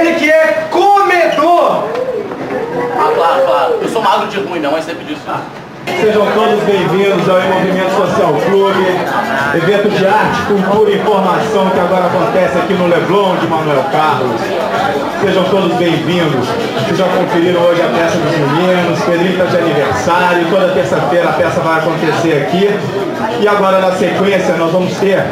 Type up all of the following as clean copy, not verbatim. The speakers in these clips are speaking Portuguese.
ele que é comedor. Ah, claro. Eu sou magro de ruim, minha mãe sempre disse isso. Sejam todos bem-vindos ao Movimento Social Clube, evento de arte, cultura e informação que agora acontece aqui no Leblon de Manuel Carlos. Sejam todos bem-vindos. Vocês já conferiram hoje a peça dos meninos, Pedrinho está de aniversário, toda terça-feira a peça vai acontecer aqui. E agora na sequência nós vamos ter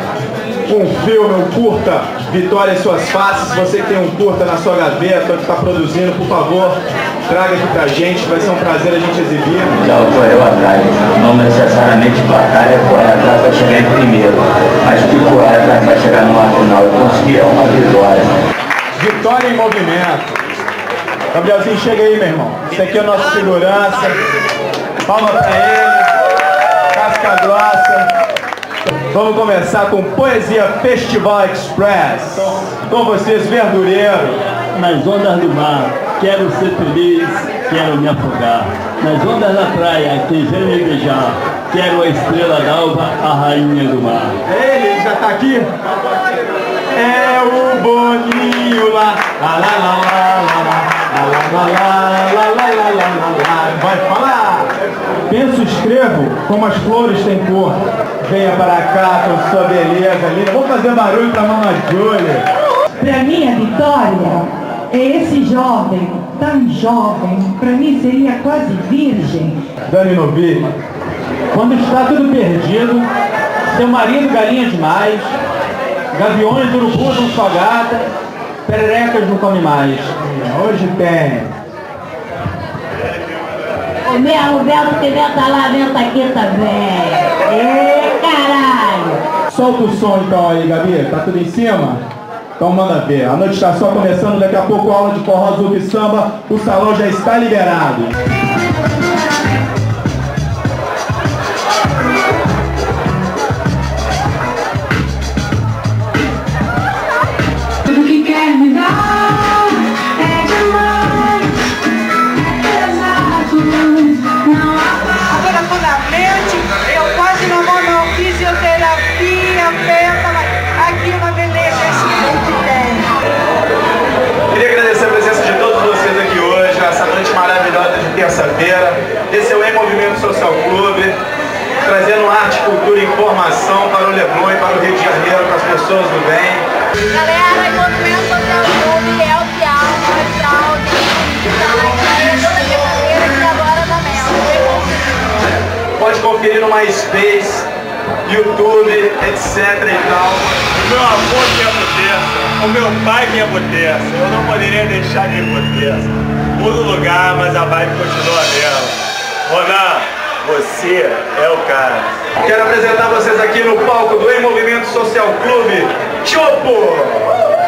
um filme, um curta, Vitória e Suas Faces. Você que tem um curta na sua gaveta, que está produzindo, por favor, traga aqui pra gente, vai ser um prazer a gente exibir. Já correu atrás, não necessariamente batalha corre atrás para chegar em primeiro, mas que corre atrás para chegar numa final e conseguir uma vitória. Vitória em movimento. Gabrielzinho, chega aí, meu irmão. Esse aqui é o nosso segurança. Palma pra ele. Casca grossa. Vamos começar com Poesia Festival Express. Com vocês, Verdureiro. Nas ondas do mar, quero ser feliz, quero me afogar. Nas ondas da praia, que vem me beijar, quero a estrela d'alva, a rainha do mar. Ele já tá aqui? É o Boninho lá. Lá, lá, lá, lá, lá, lá, lá, lá, lá, lá, lá. Vai falar. Penso, escrevo, como as flores têm cor. Venha para cá com sua beleza linda. Vamos fazer barulho pra Mama Júlia. Para mim, a vitória é esse jovem, tão jovem, para mim seria quase virgem. Dani Novi, quando está tudo perdido, seu marido galinha demais, gaviões, urubus não só gata, pererecas não come mais. Hoje tem. O mesmo vento que venta lá, venta aqui também. Ê, caralho! Solta o som então aí, Gabi, tá tudo em cima? Então manda ver. A noite está só começando, daqui a pouco aula de forró, zouk e samba, o salão já está liberado. Tudo que quer me dar é demais, é exato, não há. Agora tô na mente, eu quase não vou na fisioterapia, aqui uma beleza que tem. Queria agradecer a presença de todos vocês aqui hoje, essa noite maravilhosa de terça-feira. Esse é o Em Movimento Social Clube, trazendo arte, cultura e informação para o Leblon e para o Rio de Janeiro, para as pessoas do bem. Galera, o Movimento Social Clube é oficial, astral, toda terça-feira aqui agora na Mel. Pode conferir no MySpace, YouTube, etc e tal. O meu avô que é terça, o meu pai que é terça, eu não poderia deixar de ir terça. Muda o lugar, mas a vibe continua a mesma. Ronan, você é o cara. Quero apresentar vocês aqui no palco do Em Movimento Social Clube, Chopo!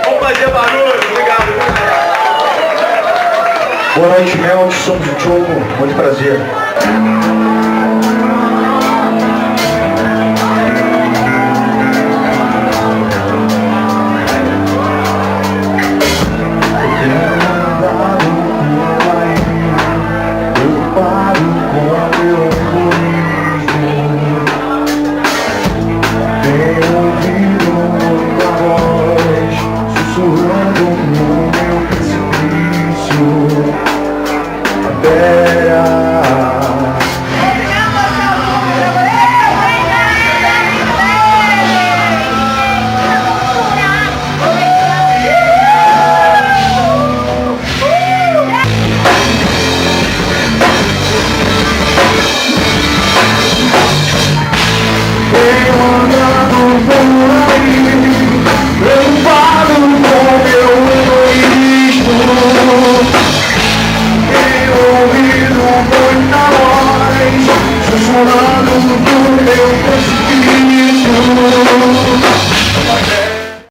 Vamos fazer barulho, obrigado. Boa noite, Mel, somos o Chopo, muito prazer.